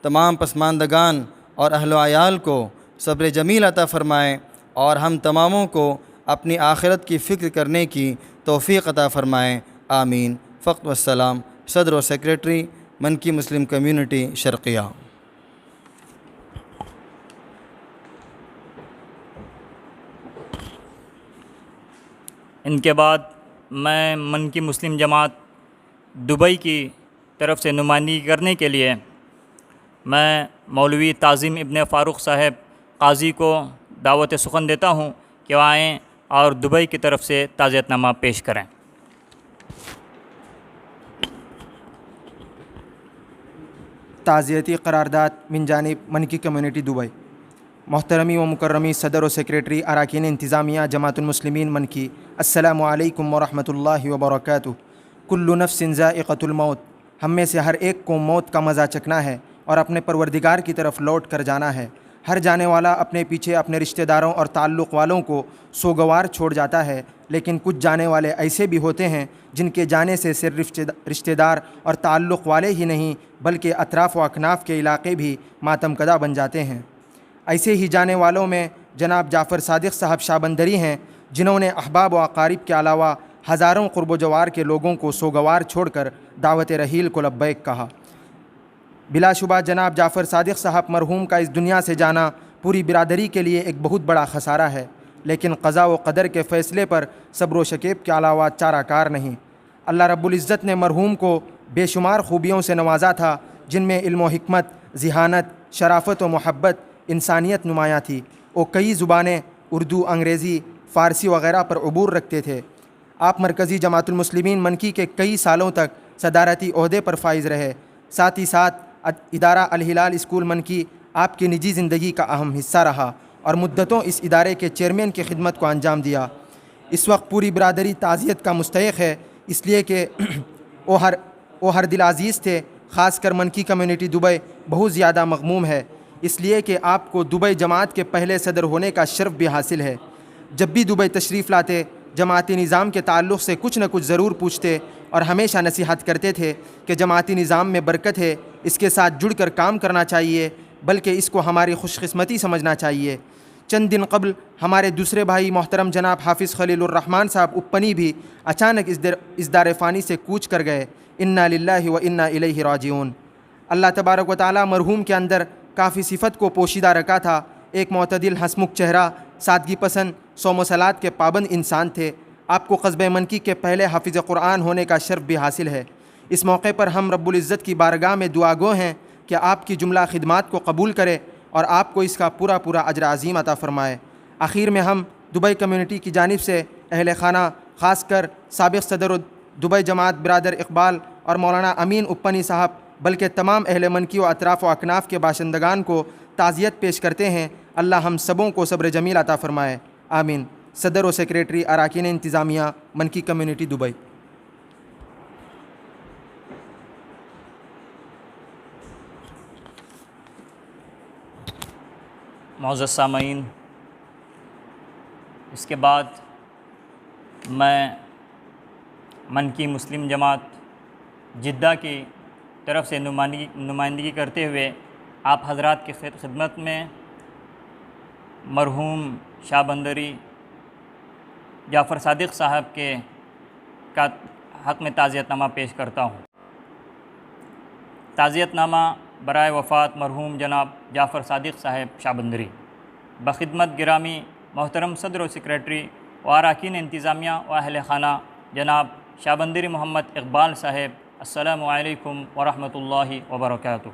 تمام پسماندگان اور اہل و عیال کو صبر جمیل عطا فرمائے اور ہم تماموں کو اپنی آخرت کی فکر کرنے کی توفیق عطا فرمائے، آمین۔ فقط والسلام، صدر و سیکریٹری منکی مسلم کمیونٹی شرقیہ۔ ان کے بعد میں منکی مسلم جماعت دبئی کی طرف سے نمائندگی کرنے کے لیے میں مولوی تعظیم ابن فاروق صاحب قاضی کو دعوت سخن دیتا ہوں کہ وہ آئیں اور دبئی کی طرف سے تعزیت نامہ پیش کریں۔ تعزیتی قرارداد من جانب منکی کمیونٹی دبئی۔ محترمی و مکرمی صدر و سیکریٹری اراکین انتظامیہ جماعت المسلمین منکی، السلام علیکم ورحمۃ اللہ وبرکاتہ۔ کل نفس ذائقۃ الموت، ہم میں سے ہر ایک کو موت کا مزہ چکھنا ہے اور اپنے پروردگار کی طرف لوٹ کر جانا ہے۔ ہر جانے والا اپنے پیچھے اپنے رشتہ داروں اور تعلق والوں کو سوگوار چھوڑ جاتا ہے، لیکن کچھ جانے والے ایسے بھی ہوتے ہیں جن کے جانے سے صرف رشتہ دار اور تعلق والے ہی نہیں بلکہ اطراف و اکناف کے علاقے بھی ماتم کدہ بن جاتے ہیں۔ ایسے ہی جانے والوں میں جناب جعفر صادق صاحب شابندری ہیں، جنہوں نے احباب و اقارب کے علاوہ ہزاروں قرب و جوار کے لوگوں کو سوگوار چھوڑ کر دعوت رحیل کو لبیک کہا۔ بلا شبہ جناب جعفر صادق صاحب مرحوم کا اس دنیا سے جانا پوری برادری کے لیے ایک بہت بڑا خسارہ ہے، لیکن قضا و قدر کے فیصلے پر صبر و شکیب کے علاوہ چارہ کار نہیں۔ اللہ رب العزت نے مرحوم کو بے شمار خوبیوں سے نوازا تھا، جن میں علم و حکمت، ذہانت، شرافت و محبت، انسانیت نمایاں تھی۔ وہ کئی زبانیں اردو، انگریزی، فارسی وغیرہ پر عبور رکھتے تھے۔ آپ مرکزی جماعت المسلمین منکی کے کئی سالوں تک صدارتی عہدے پر فائز رہے، ساتھ ہی ساتھ ادارہ الہلال اسکول منکی آپ کی نجی زندگی کا اہم حصہ رہا اور مدتوں اس ادارے کے چیئرمین کی خدمت کو انجام دیا۔ اس وقت پوری برادری تعزیت کا مستحق ہے، اس لیے کہ وہ ہر دل عزیز تھے۔ خاص کر منکی کمیونٹی دبئی بہت زیادہ مغموم ہے، اس لیے کہ آپ کو دبئی جماعت کے پہلے صدر ہونے کا شرف بھی حاصل ہے۔ جب بھی دبئی تشریف لاتے جماعتی نظام کے تعلق سے کچھ نہ کچھ ضرور پوچھتے اور ہمیشہ نصیحت کرتے تھے کہ جماعتی نظام میں برکت ہے، اس کے ساتھ جڑ کر کام کرنا چاہیے، بلکہ اس کو ہماری خوش قسمتی سمجھنا چاہیے۔ چند دن قبل ہمارے دوسرے بھائی محترم جناب حافظ خلیل الرحمن صاحب اپنی بھی اچانک اس دار فانی سے کوچ کر گئے۔ انا للہ و انا الیہ راجعون۔ اللہ تبارک و تعالیٰ مرحوم کے اندر کافی صفت کو پوشیدہ رکھا تھا۔ ایک معتدل ہنسمکھ چہرہ، سادگی پسند، صوم و صلات کے پابند انسان تھے۔ آپ کو قصبہ منکی کے پہلے حافظ قرآن ہونے کا شرف بھی حاصل ہے۔ اس موقع پر ہم رب العزت کی بارگاہ میں دعا گو ہیں کہ آپ کی جملہ خدمات کو قبول کرے اور آپ کو اس کا پورا اجر عظیم عطا فرمائے۔ آخر میں ہم دبئی کمیونٹی کی جانب سے اہل خانہ، خاص کر سابق صدر دبئی جماعت برادر اقبال اور مولانا امین اپنی صاحب، بلکہ تمام اہل منکی و اطراف و اکناف کے باشندگان کو تعزیت پیش کرتے ہیں۔ اللہ ہم سبوں کو صبر جمیل عطا فرمائے، آمین۔ صدر و سیکریٹری اراکین انتظامیہ منکی کمیونٹی دبئی۔ معزز سامعین، اس کے بعد میں منکی مسلم جماعت جدہ کی طرف سے نمائندگی کرتے ہوئے آپ حضرات کی خدمت میں مرحوم شاہ بندری جعفر صادق صاحب کے حق میں تعزیت نامہ پیش کرتا ہوں۔ تعزیت نامہ برائے وفات مرحوم جناب جعفر صادق صاحب شاہ بندری۔ بخدمت گرامی محترم صدر و سیکریٹری و اراکین انتظامیہ و اہل خانہ جناب شاہ بندری محمد اقبال صاحب، السلام علیکم ورحمۃ اللہ وبرکاتہ۔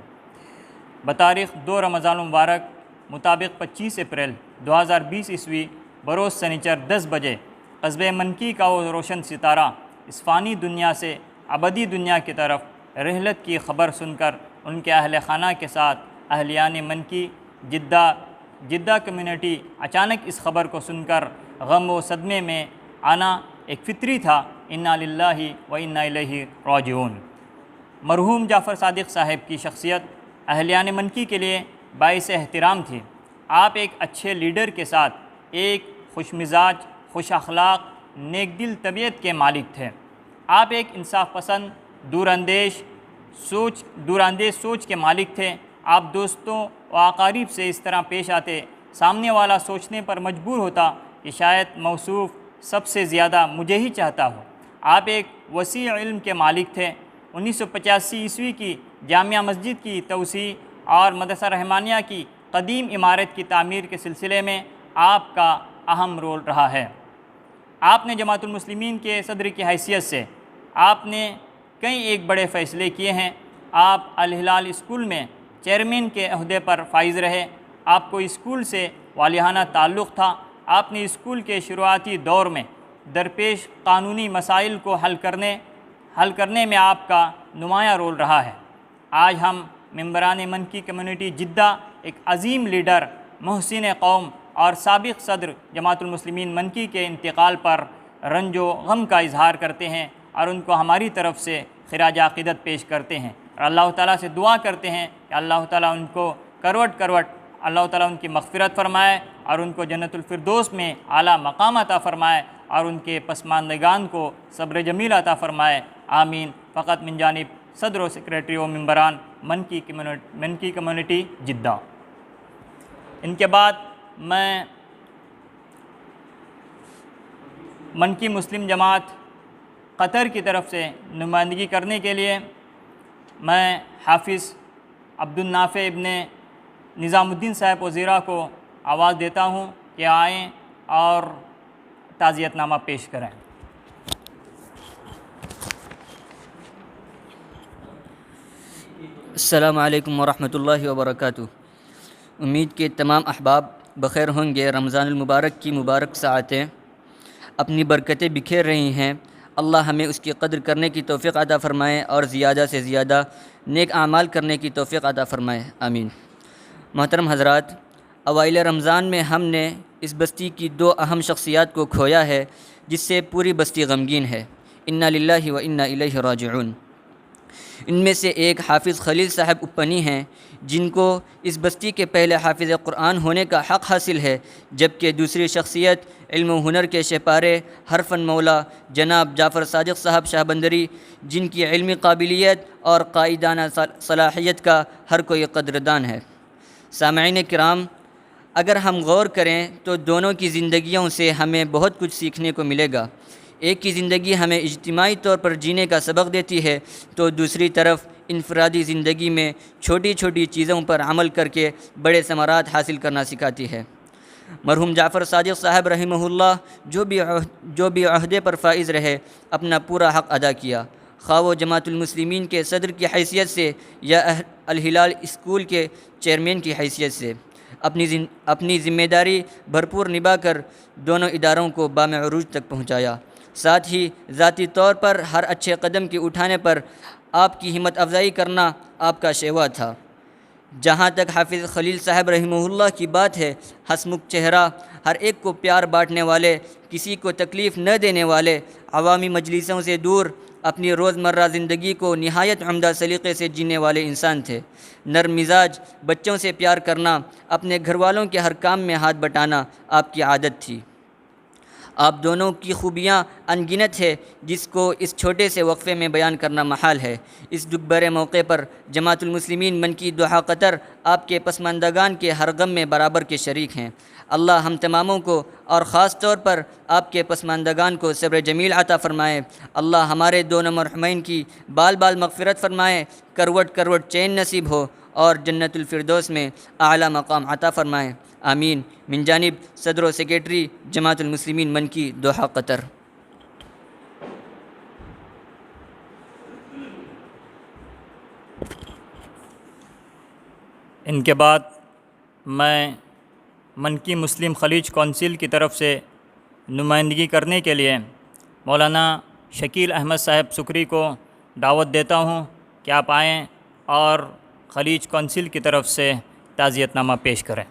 بتاریخ 2 رمضان المبارک مطابق 25 اپریل 2020 عیسوی بروز سنیچر 10 بجے قصبہ منکی کا وہ روشن ستارہ اس فانی دنیا سے ابدی دنیا کی طرف رحلت کی خبر سن کر ان کے اہل خانہ کے ساتھ اہلیان منکی جدہ کمیونٹی اچانک اس خبر کو سن کر غم و صدمے میں آنا ایک فطری تھا۔ انا للہ و انا الیہ راجعون۔ مرحوم جعفر صادق صاحب کی شخصیت اہلیان منکی کے لیے باعث احترام تھی۔ آپ ایک اچھے لیڈر کے ساتھ ایک خوش مزاج، خوش اخلاق، نیک دل طبیعت کے مالک تھے۔ آپ ایک انصاف پسند، دور اندیش سوچ کے مالک تھے۔ آپ دوستوں و اقارب سے اس طرح پیش آتے، سامنے والا سوچنے پر مجبور ہوتا کہ شاید موصوف سب سے زیادہ مجھے ہی چاہتا ہو۔ آپ ایک وسیع علم کے مالک تھے۔ 1985 عیسوی کی جامعہ مسجد کی توسیع اور مدرسہ رحمانیہ کی قدیم عمارت کی تعمیر کے سلسلے میں آپ کا اہم رول رہا ہے۔ آپ نے جماعت المسلمین کے صدر کی حیثیت سے آپ نے کئی ایک بڑے فیصلے کیے ہیں۔ آپ الہلال اسکول میں چیئرمین کے عہدے پر فائز رہے۔ آپ کو اسکول سے والہانہ تعلق تھا۔ آپ نے اسکول کے شروعاتی دور میں درپیش قانونی مسائل کو حل کرنے میں آپ کا نمایاں رول رہا ہے۔ آج ہم ممبران منکی کمیونٹی جدہ ایک عظیم لیڈر، محسن قوم اور سابق صدر جماعت المسلمین منکی کے انتقال پر رنج و غم کا اظہار کرتے ہیں اور ان کو ہماری طرف سے خراج عقیدت پیش کرتے ہیں، اور اللہ تعالیٰ سے دعا کرتے ہیں کہ اللہ تعالیٰ ان کو کروٹ اللہ تعالیٰ ان کی مغفرت فرمائے اور ان کو جنت الفردوس میں اعلیٰ مقام عطا فرمائے اور ان کے پسماندگان کو صبر جمیل عطا فرمائے، آمین۔ فقط من جانب صدر و سیکریٹری و ممبران منکی کمیونٹی جدہ۔ ان کے بعد میں منکی مسلم جماعت قطر کی طرف سے نمائندگی کرنے کے لیے میں حافظ عبدالنافع ابن نظام الدین صاحب وزیرہ کو آواز دیتا ہوں کہ آئیں اور تعزیت نامہ پیش کریں۔ السلام علیکم ورحمۃ اللہ وبرکاتہ۔ امید کہ تمام احباب بخیر ہوں گے۔ رمضان المبارک کی مبارک ساعتیں اپنی برکتیں بکھیر رہی ہیں۔ اللہ ہمیں اس کی قدر کرنے کی توفیق عطا فرمائے اور زیادہ سے زیادہ نیک اعمال کرنے کی توفیق عطا فرمائے، آمین۔ محترم حضرات، اوائل رمضان میں ہم نے اس بستی کی دو اہم شخصیات کو کھویا ہے جس سے پوری بستی غمگین ہے۔ انا للہ و انا الیہ راجعون۔ ان میں سے ایک حافظ خلیل صاحب اپنی ہیں جن کو اس بستی کے پہلے حافظ قرآن ہونے کا حق حاصل ہے، جبکہ دوسری شخصیت علم و ہنر کے شہپارے حرفن مولا جناب جعفر صادق صاحب شاہ بندری، جن کی علمی قابلیت اور قائدانہ صلاحیت کا ہر کوئی قدردان ہے۔ سامعین کرام، اگر ہم غور کریں تو دونوں کی زندگیوں سے ہمیں بہت کچھ سیکھنے کو ملے گا۔ ایک کی زندگی ہمیں اجتماعی طور پر جینے کا سبق دیتی ہے تو دوسری طرف انفرادی زندگی میں چھوٹی چھوٹی چیزوں پر عمل کر کے بڑے ثمرات حاصل کرنا سکھاتی ہے۔ مرحوم جعفر صادق صاحب رحمہ اللہ جو بھی عہدے پر فائز رہے، اپنا پورا حق ادا کیا، خواہ وہ جماعت المسلمین کے صدر کی حیثیت سے یا الہلال اسکول کے چیئرمین کی حیثیت سے، اپنی ذمہ داری بھرپور نبھا کر دونوں اداروں کو بام عروج تک پہنچایا۔ ساتھ ہی ذاتی طور پر ہر اچھے قدم کے اٹھانے پر آپ کی ہمت افزائی کرنا آپ کا شیوا تھا۔ جہاں تک حافظ خلیل صاحب رحمہ اللہ کی بات ہے، ہسمکھ چہرہ، ہر ایک کو پیار بانٹنے والے، کسی کو تکلیف نہ دینے والے، عوامی مجلسوں سے دور، اپنی روزمرہ زندگی کو نہایت عمدہ سلیقے سے جینے والے انسان تھے۔ نرم مزاج، بچوں سے پیار کرنا، اپنے گھر والوں کے ہر کام میں ہاتھ بٹانا آپ کی عادت تھی۔ آپ دونوں کی خوبیاں ان گنت ہے جس کو اس چھوٹے سے وقفے میں بیان کرنا محال ہے۔ اس دکھ بھرے موقع پر جماعت المسلمین منکی دوحہ قطر آپ کے پسماندگان کے ہر غم میں برابر کے شریک ہیں۔ اللہ ہم تماموں کو اور خاص طور پر آپ کے پسماندگان کو صبر جمیل عطا فرمائے۔ اللہ ہمارے دونوں مرحومین کی بال بال مغفرت فرمائے، کروٹ کروٹ چین نصیب ہو اور جنت الفردوس میں اعلیٰ مقام عطا فرمائے، آمین۔ من جانب صدر و سیکریٹری جماعت المسلمین منکی دوحہ قطر۔ ان کے بعد میں منکی مسلم خلیج کونسل کی طرف سے نمائندگی کرنے کے لیے مولانا شکیل احمد صاحب سکری کو دعوت دیتا ہوں کہ آپ آئیں اور خلیج کونسل کی طرف سے تعزیت نامہ پیش کریں۔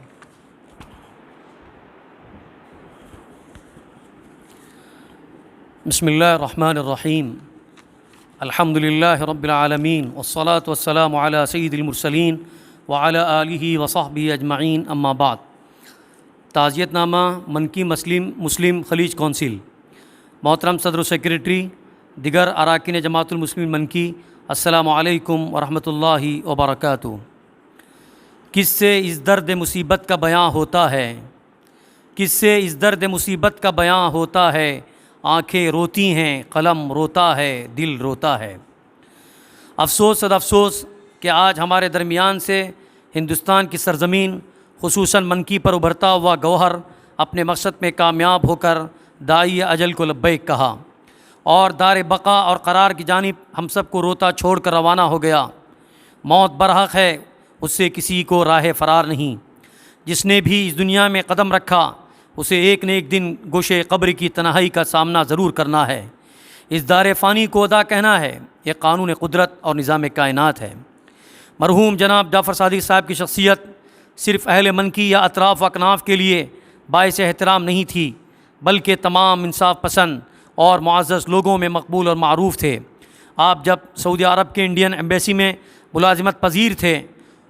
بسم اللہ الرحمن الرحیم، الحمد للہ رب العالمین والصلاة والسلام علی سید المرسلین وعلی آلہ وصحبہ اجمعین، اما بعد۔ تعزیت نامہ منکی مسلم خلیج کونسل۔ محترم صدر و سیکریٹری، دیگر اراکین جماعت المسلمین منکی، السلام علیکم ورحمۃ اللہ وبرکاتہ۔ کس سے اس درد مصیبت کا بیاں ہوتا ہے، کس سے اس درد مصیبت کا بیاں ہوتا ہے، آنکھیں روتی ہیں، قلم روتا ہے، دل روتا ہے۔ افسوس صد افسوس کہ آج ہمارے درمیان سے ہندوستان کی سرزمین خصوصاً منکی پر ابھرتا ہوا گوہر اپنے مقصد میں کامیاب ہو کر داعی اجل کو لبیک کہا اور دار بقا اور قرار کی جانب ہم سب کو روتا چھوڑ کر روانہ ہو گیا۔ موت برحق ہے، اس سے کسی کو راہ فرار نہیں۔ جس نے بھی اس دنیا میں قدم رکھا اسے ایک نہ ایک دن گوشے قبر کی تنہائی کا سامنا ضرور کرنا ہے۔ اس دار فانی کو ادا کہنا ہے، یہ قانون قدرت اور نظام کائنات ہے۔ مرحوم جناب جعفر صادق صاحب کی شخصیت صرف اہل منکی یا اطراف و اکناف کے لیے باعث احترام نہیں تھی، بلکہ تمام انصاف پسند اور معزز لوگوں میں مقبول اور معروف تھے۔ آپ جب سعودی عرب کے انڈین ایمبیسی میں ملازمت پذیر تھے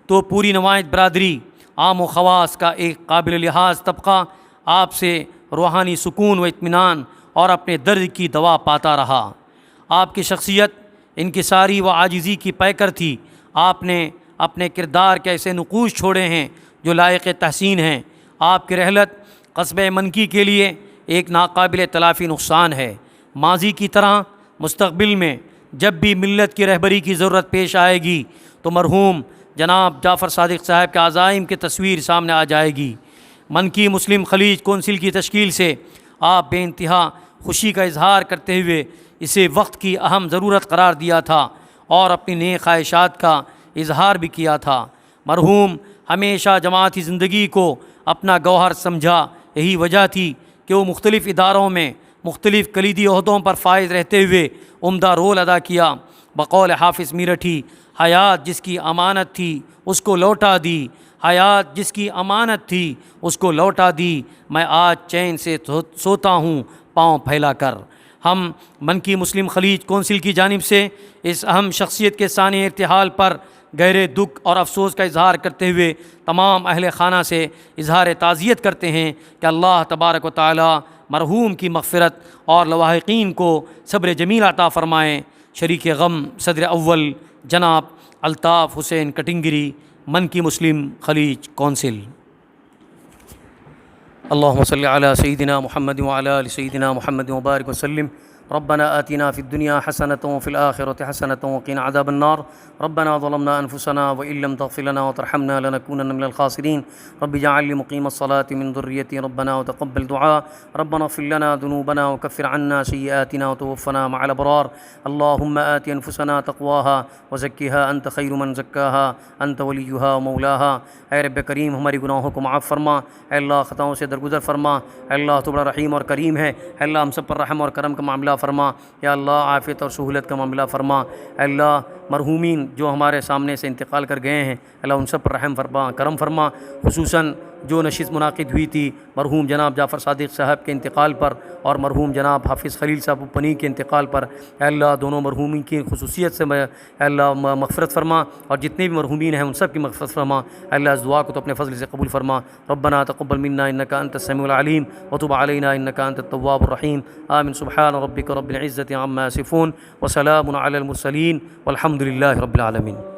تو پوری نمائند برادری، عام و خواص کا ایک قابل لحاظ طبقہ آپ سے روحانی سکون و اطمینان اور اپنے درد کی دوا پاتا رہا۔ آپ کی شخصیت انکساری و عاجزی کی پیکر تھی۔ آپ نے اپنے کردار کے ایسے نقوش چھوڑے ہیں جو لائق تحسین ہیں۔ آپ کی رحلت قصبہ منکی کے لیے ایک ناقابل تلافی نقصان ہے۔ ماضی کی طرح مستقبل میں جب بھی ملت کی رہبری کی ضرورت پیش آئے گی تو مرحوم جناب جعفر صادق صاحب کے عزائم کی تصویر سامنے آ جائے گی۔ منکی مسلم خلیج کونسل کی تشکیل سے آپ بے انتہا خوشی کا اظہار کرتے ہوئے اسے وقت کی اہم ضرورت قرار دیا تھا اور اپنی نیک خواہشات کا اظہار بھی کیا تھا۔ مرحوم ہمیشہ جماعتی زندگی کو اپنا گوہر سمجھا، یہی وجہ تھی کہ وہ مختلف اداروں میں مختلف کلیدی عہدوں پر فائز رہتے ہوئے عمدہ رول ادا کیا۔ بقول حافظ میرٹھی، حیات جس کی امانت تھی اس کو لوٹا دی، حیات جس کی امانت تھی اس کو لوٹا دی، میں آج چین سے سوتا ہوں پاؤں پھیلا کر۔ ہم منکی مسلم خلیج کونسل کی جانب سے اس اہم شخصیت کے ثانی ارتحال پر گہرے دکھ اور افسوس کا اظہار کرتے ہوئے تمام اہل خانہ سے اظہار تعزیت کرتے ہیں کہ اللہ تبارک و تعالی مرحوم کی مغفرت اور لواحقین کو صبر جمیل عطا فرمائیں۔ شریک غم صدر اول جناب الطاف حسین کٹنگری، منکی مسلم خلیج کونسل۔ اللهم صل على سيدنا محمد وعلى آل سيدنا محمد وبارك وسلم۔ ربنا آتنا في الدنيا حسنة وفي الآخرة حسنة وقنا عذاب النار۔ ربنا ظلمنا أنفسنا وإن لم تغفر لنا وترحمنا لنكونن من الخاسرين۔ رب اجعل لي مقيم الصلاة من ذريتي ربنا وتقبل دعاء۔ ربنا اغفر لنا ذنوبنا وكفر عنا سيئاتنا وتوفنا مع الأبرار۔ اللهم آت أنفسنا تقواها وزكها أنت خير من زكاها أنت وليها ومولاها۔ اے رب کریم ہماری گناہوں کو معاف فرما، اے اللہ خطاؤں سے درگزر فرما، اے اللہ تو بڑا رحیم اور کریم ہے، اے اللہ ہم سب پر رحم اور کرم کا معاملہ فرما، یا اللہ عافیت اور سہولت کا معاملہ فرما۔ اے اللہ مرحومین جو ہمارے سامنے سے انتقال کر گئے ہیں اللہ ان سب پر رحم فرما، کرم فرما، خصوصاً جو نشست منعقد ہوئی تھی مرحوم جناب جعفر صادق صاحب کے انتقال پر اور مرحوم جناب حافظ خلیل صاحب پنی کے انتقال پر، اے اللہ دونوں مرحومین کی خصوصیت سے اے اللہ مغفرت فرما، اور جتنے بھی مرحومین ہیں ان سب کی مغفرت فرما۔ اے اللہ اس دعا کو تو اپنے فضل سے قبول فرما۔ ربنا تقبل منا انک انت السمیع العلیم وتب علینا انک انت التواب الرحیم۔ آمین۔ سبحان ربک رب العزة عما یصفون وسلام علی المرسلین والحمد للہ رب العالمین۔